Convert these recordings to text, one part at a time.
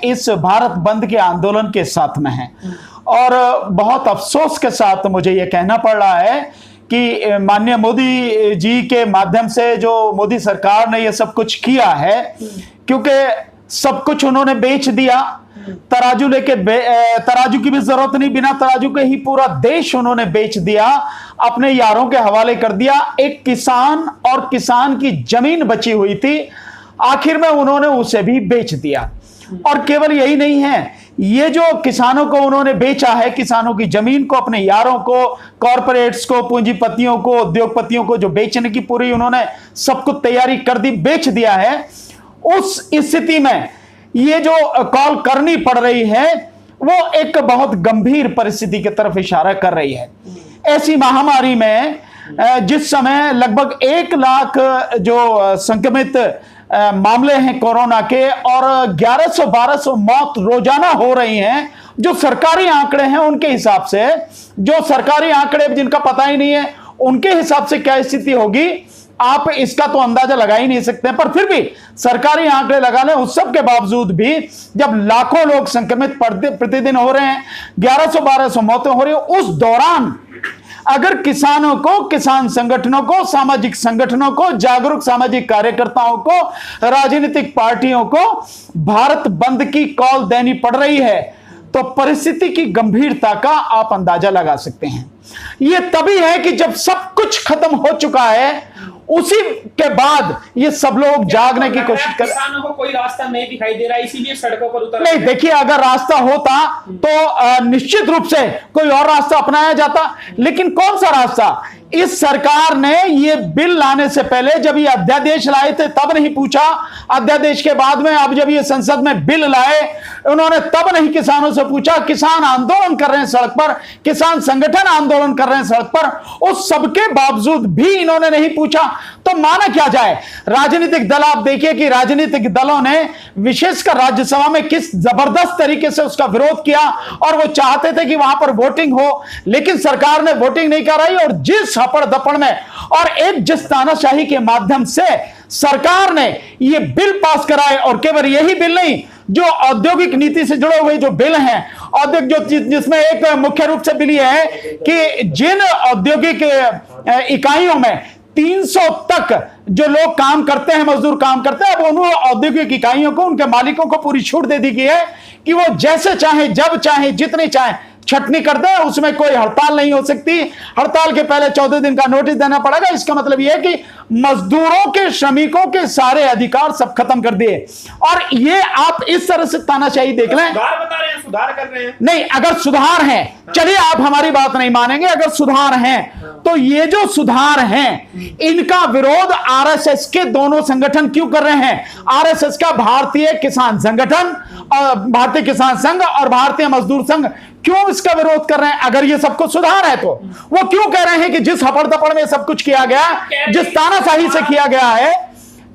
इस भारत बंद के आंदोलन के साथ में हैं और बहुत अफसोस के साथ मुझे ये कहना पड़ रहा है कि माननीय मोदी जी के माध्यम से जो मोदी सरकार ने ये सब कुछ किया है, क्योंकि सब कुछ उन्होंने बेच दिया। तराजू तराजू की भी जरूरत नहीं, बिना तराजू के ही पूरा देश उन्होंने बेच दिया, अपने यारों के हवाले कर दिया। एक किसान और किसान की जमीन बची हुई थी, आखिर में उन्होंने उसे भी बेच दिया। और केवल यही नहीं है, ये जो किसानों को उन्होंने बेचा है, किसानों की जमीन को, अपने यारों को, कॉरपोरेट्स को, पूंजीपतियों को, उद्योगपतियों को जो बेचने की पूरी उन्होंने सब कुछ तैयारी कर दी, बेच दिया है। उस स्थिति में ये जो कॉल करनी पड़ रही है वो एक बहुत गंभीर परिस्थिति की तरफ इशारा कर रही है। ऐसी महामारी में जिस समय लगभग 1 लाख जो संक्रमित मामले हैं कोरोना के और 1100-1200 मौत रोजाना हो रही हैं, जो सरकारी आंकड़े हैं उनके हिसाब से, जो सरकारी आंकड़े जिनका पता ही नहीं है उनके हिसाब से क्या स्थिति होगी आप इसका तो अंदाजा लगा ही नहीं सकते। पर फिर भी सरकारी आंकड़े लगा लें, उस सब के बावजूद भी जब लाखों लोग संक्रमित प्रतिदिन हो रहे हैं, 1100-1200 मौतें हो रही है, उस दौरान अगर किसानों को, किसान संगठनों को, सामाजिक संगठनों को, जागरूक सामाजिक कार्यकर्ताओं को, राजनीतिक पार्टियों को भारत बंद की कॉल देनी पड़ रही है, तो परिस्थिति की गंभीरता का आप अंदाजा लगा सकते हैं। यह तभी है कि जब सब कुछ खत्म हो चुका है, उसी के बाद ये सब लोग जागने की कोशिश कर। किसानों को कोई रास्ता नहीं दिखाई दे रहा है, इसीलिए सड़कों पर उतर नहीं। देखिए, अगर रास्ता होता तो निश्चित रूप से कोई और रास्ता अपनाया जाता, लेकिन कौन सा रास्ता? इस सरकार ने ये बिल लाने से पहले जब ये अध्यादेश लाए थे तब नहीं पूछा, अध्यादेश के बाद में अब जब ये संसद में बिल लाए उन्होंने तब नहीं किसानों से पूछा। किसान आंदोलन कर रहे हैं सड़क पर, किसान संगठन आंदोलन कर रहे हैं सड़क पर, उस सबके बावजूद भी इन्होंने नहीं पूछा, तो माना क्या जाए? राजनीतिक दल, आप देखिए कि राजनीतिक दलों ने विशेषकर राज्यसभा में किस जबरदस्त तरीके से उसका विरोध किया और वो चाहते थे कि वहां पर वोटिंग हो, लेकिन सरकार ने वोटिंग नहीं कराई और जिस हपड़ दपड़ में और एक जिस तानाशाही के माध्यम से सरकार ने ये बिल पास कराए, और केवल यही बिल नहीं, जो औद्योगिक नीति से जुड़े हुए जो बिल हैं, औद्योगिक जो जिसमें एक मुख्य रूप से बिल यह है कि जिन औद्योगिक इकाइयों में 300 तक जो लोग काम करते हैं, मजदूर काम करते हैं, अब उन औद्योगिक इकाइयों को, उनके मालिकों को पूरी छूट दे दी गई है कि वो जैसे चाहे, जब चाहे, जितने चाहे छटनी कर दे, उसमें कोई हड़ताल नहीं हो सकती। हड़ताल के पहले 14 दिन का नोटिस देना पड़ेगा। इसका मतलब यह है कि मजदूरों के, श्रमिकों के सारे अधिकार सब खत्म कर दिए। और ये आप इस तरह से तानाशाही देख लें। सुधार बता रहे हैं, सुधार कर रहे हैं। नहीं, अगर सुधार है, चलिए आप हमारी बात नहीं मानेंगे, अगर सुधार हैं तो ये जो सुधार हैं इनका विरोध आरएसएस के दोनों संगठन क्यों कर रहे हैं? आरएसएस का भारतीय किसान संगठन, भारतीय किसान संघ और भारतीय मजदूर संघ क्यों इसका विरोध कर रहे हैं? अगर ये सब कुछ सुधार है तो वो क्यों कह रहे हैं कि जिस हपड़ तपड़ में सब कुछ किया गया, जिस तानाशाही से किया गया है,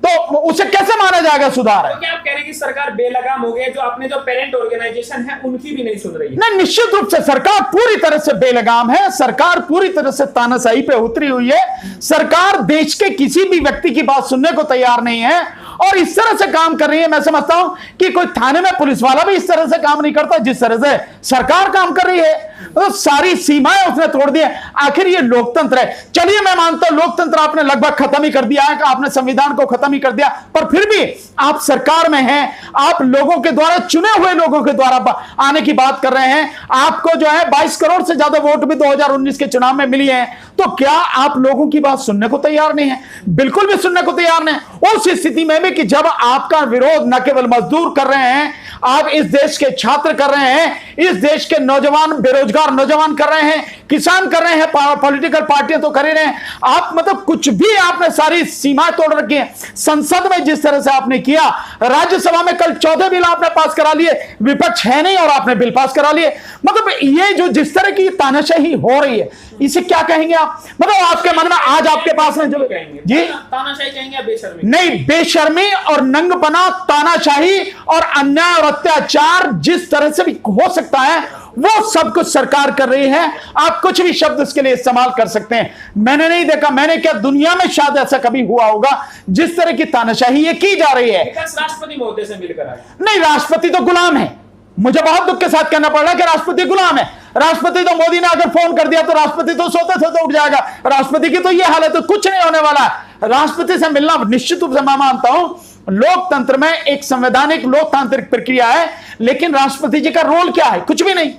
तो उसे कैसे माना जाएगा सुधार है? तो क्या आप कह रहे हैं कि सरकार बेलगाम हो गई है? जो अपने जो पेरेंट ऑर्गेनाइजेशन है उनकी भी नहीं सुन रही है? नहीं, निश्चित रूप से सरकार पूरी तरह से बेलगाम है। सरकार पूरी तरह से तानाशाही पे उतरी हुई है। सरकार देश के किसी भी व्यक्ति की बात सुनने को तैयार नहीं है और इस तरह से काम कर रही है। मैं समझता हूं कि कोई थाने में पुलिस वाला भी इस तरह से काम नहीं करता जिस तरह से सरकार काम कर रही है। तो सारी सीमाएं उसने तोड़ दी है। आखिर ये लोकतंत्र है। चलिए मैं मानता हूं लोकतंत्र आपने लगभग खत्म ही कर दिया है, आपने संविधान को खत्म ही कर दिया, पर फिर भी आप सरकार में हैं, आप लोगों के द्वारा, चुने हुए लोगों के द्वारा आने की बात कर रहे हैं। आपको जो है 22 करोड़ से ज्यादा वोट भी 2019 के चुनाव में मिली है, तो क्या आप लोगों की बात सुनने को तैयार नहीं है? बिल्कुल भी सुनने को तैयार नहीं। उस स्थिति में भी कि जब आपका विरोध न केवल मजदूर कर रहे हैं, आप इस देश के छात्र कर रहे हैं, इस देश के नौजवान, बेरोजगार नौजवान कर रहे हैं, किसान कर रहे हैं, पॉलिटिकल पार्टियां तो कर ही रहे हैं। आप मतलब कुछ भी आपने सारी सीमाएं तोड़ रखी है। संसद में जिस तरह से आपने किया, राज्यसभा में कल 14 बिल आपने पास करा लिए, विपक्ष है नहीं और आपने बिल पास करा लिए। मतलब ये जो जिस तरह की तानाशाही हो रही है, इसे क्या कहेंगे आप? मतलब आपके मन में आज आपके पास में जो कहेंगे जी, तानाशाही कहेंगे या बेशर्मी? नहीं, बेशर्मी और नंगपना, तानाशाही और अन्याय और अत्याचार जिस तरह से भी हो सकता है वो सब कुछ सरकार कर रही है। आप कुछ भी शब्द उसके लिए इस्तेमाल कर सकते हैं। मैंने नहीं देखा, मैंने क्या दुनिया में शायद ऐसा कभी हुआ होगा जिस तरह की तानाशाही ये की जा रही है। राष्ट्रपति महोदय से मिलकर आए। नहीं, राष्ट्रपति तो गुलाम है। मुझे बहुत दुख के साथ कहना पड़ रहा है कि राष्ट्रपति गुलाम है। राष्ट्रपति तो मोदी ने अगर फोन कर दिया तो राष्ट्रपति तो सोते सोते उठ जाएगा। राष्ट्रपति की तो ये हालत है, कुछ नहीं होने वाला है। राष्ट्रपति से मिलना निश्चित रूप से मैं मानता हूं लोकतंत्र में एक संवैधानिक लोकतांत्रिक प्रक्रिया है, लेकिन राष्ट्रपति जी का रोल क्या है? कुछ भी नहीं।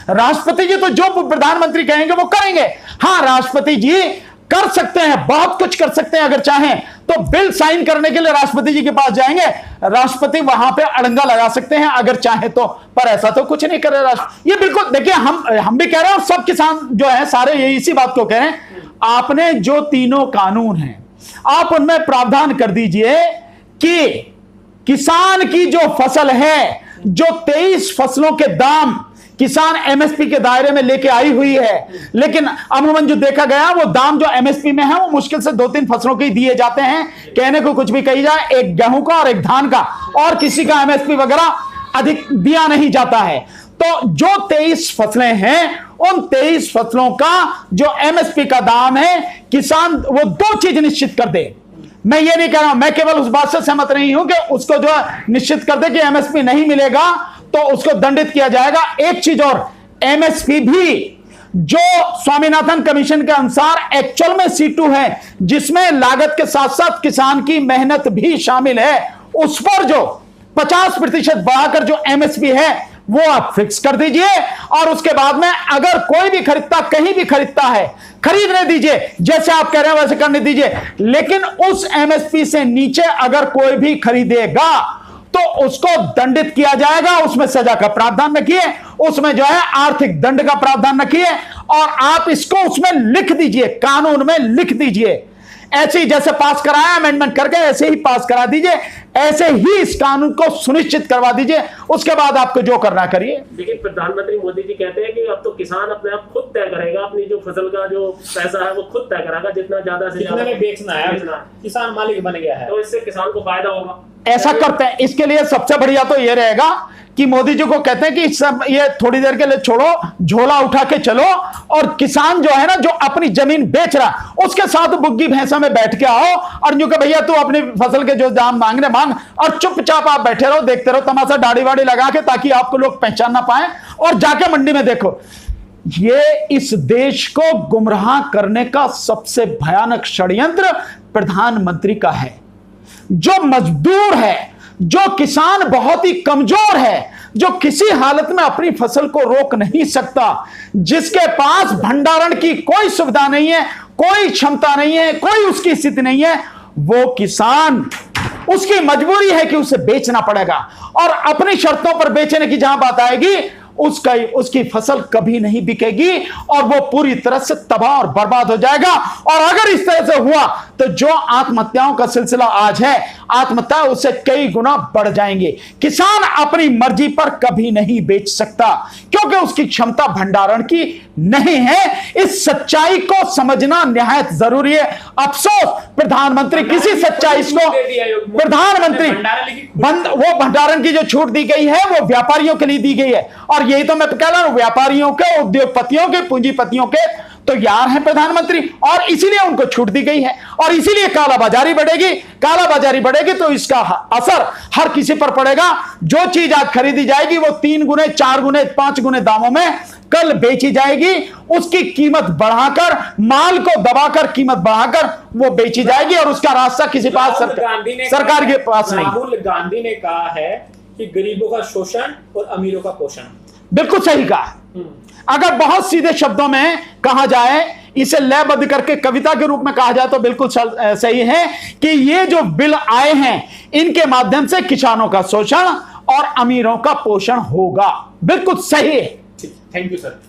राष्ट्रपति जी तो जो प्रधानमंत्री कहेंगे वो करेंगे। हाँ, राष्ट्रपति जी कर सकते हैं, बहुत कुछ कर सकते हैं। अगर चाहें तो बिल साइन करने के लिए राष्ट्रपति जी के पास जाएंगे, राष्ट्रपति वहां पे अड़ंगा लगा सकते हैं अगर चाहे तो, पर ऐसा तो कुछ नहीं कर रहे राष्ट्र। ये बिल्कुल देखिए, हम भी कह रहे हैं और सब किसान जो है सारे यही इसी बात को कह रहे हैं। आपने जो तीनों कानून हैं आप उनमें प्रावधान कर दीजिए कि किसान की जो फसल है, जो 23 फसलों के दाम किसान एमएसपी के दायरे में लेके आई हुई है, लेकिन अमूमन जो देखा गया वो दाम जो एमएसपी में है वो मुश्किल से 2-3 फसलों के ही दिए जाते हैं। कहने को कुछ भी कही जाए, एक गेहूं का और एक धान का, और किसी का एमएसपी वगैरह अधिक दिया नहीं जाता है। तो जो 23 फसलें हैं उन 23 फसलों का जो एमएसपी का दाम है, किसान वो 2 चीज निश्चित कर दे। मैं ये नहीं कह रहा हूं, मैं केवल उस बात से सहमत नहीं हूं कि उसको जो निश्चित कर दे कि एमएसपी नहीं मिलेगा तो उसको दंडित किया जाएगा। एक चीज और, एमएसपी भी जो स्वामीनाथन कमीशन के अनुसार एक्चुअल में C2 है, जिसमें लागत के साथ साथ किसान की मेहनत भी शामिल है, उस पर जो 50% बढ़ाकर जो एमएसपी है वो आप फिक्स कर दीजिए। और उसके बाद में अगर कोई भी खरीदता, कहीं भी खरीदता है, खरीदने दीजिए, जैसे आप कह रहे हैं वैसे करने दीजिए। लेकिन उस एमएसपी से नीचे अगर कोई भी खरीदेगा तो उसको दंडित किया जाएगा। उसमें सजा का प्रावधान रखिए, उसमें जो है आर्थिक दंड का प्रावधान रखिए, और आप इसको उसमें लिख दीजिए, कानून में लिख दीजिए। ऐसे ही जैसे पास कराया अमेंडमेंट करके ऐसे ही पास करा दीजिए, ऐसे ही इस कानून को सुनिश्चित करवा दीजिए। उसके बाद आपको जो करना करिए। देखिए, प्रधानमंत्री मोदी जी कहते हैं कि अब तो किसान अपने आप खुद तय करेगा, अपनी जो फसल का जो पैसा है वो खुद तय करेगा, जितना ज्यादा से ज्यादा बेचना है, किसान मालिक बन गया है, तो इससे किसान को फायदा होगा। ऐसा करते हैं। इसके लिए सबसे बढ़िया तो ये रहेगा कि मोदी जी को कहते हैं कि सब ये थोड़ी देर के लिए छोड़ो, झोला उठा के चलो, और किसान जो है ना, जो अपनी जमीन बेच रहा उसके साथ बुग्गी भैंसा में बैठ के आओ और यूं कि भैया तू अपनी फसल के जो दाम मांगने मांग, और चुपचाप आप बैठे रहो, देखते रहो तमाशा, दाढ़ी वाड़ी लगा के, ताकि आपको लोग पहचान ना पाए, और जाके मंडी में देखो। ये इस देश को गुमराह करने का सबसे भयानक षड्यंत्र प्रधानमंत्री का है। जो मजदूर है, जो किसान बहुत ही कमजोर है, जो किसी हालत में अपनी फसल को रोक नहीं सकता, जिसके पास भंडारण की कोई सुविधा नहीं है, कोई क्षमता नहीं है, कोई उसकी स्थिति नहीं है, वो किसान, उसकी मजबूरी है कि उसे बेचना पड़ेगा। और अपनी शर्तों पर बेचने की जहां बात आएगी, उसकी फसल कभी नहीं बिकेगी और वो पूरी तरह से तबाह और बर्बाद हो जाएगा। और अगर इस तरह से हुआ तो जो आत्महत्याओं का सिलसिला आज है, आत्महत्या उससे कई गुना बढ़ जाएंगे। किसान अपनी मर्जी पर कभी नहीं बेच सकता क्योंकि उसकी क्षमता भंडारण की नहीं है। इस सच्चाई को समझना निहायत जरूरी है। अफसोस प्रधानमंत्री किसी सच्चाई को, प्रधानमंत्री वो भंडारण की जो छूट दी गई है वो व्यापारियों के लिए दी गई है, और यही तो मैं कह रहा हूं, व्यापारियों के, उद्योगपतियों के, पूंजीपतियों के तो यार हैं प्रधानमंत्री, और इसीलिए उनको छूट दी गई है, और इसीलिए कालाबाजारी बढ़ेगी। कालाबाजारी बढ़ेगी तो इसका असर हर किसी पर पड़ेगा। जो चीज आज खरीदी जाएगी वो 3 गुने, 4 गुने, 5 गुने दामों में कल बेची जाएगी। उसकी कीमत बढ़ाकर, माल को दबाकर कीमत बढ़ाकर वो बेची जाएगी, और उसका रास्ता किसी पास सरकार के पास नहीं। राहुल गांधी ने कहा है कि गरीबों का शोषण और अमीरों का पोषण। बिल्कुल सही कहा। अगर बहुत सीधे शब्दों में कहा जाए, इसे लयबद्ध करके कविता के रूप में कहा जाए तो बिल्कुल सही है कि ये जो बिल आए हैं इनके माध्यम से किसानों का शोषण और अमीरों का पोषण होगा। बिल्कुल सही है। Thank you sir.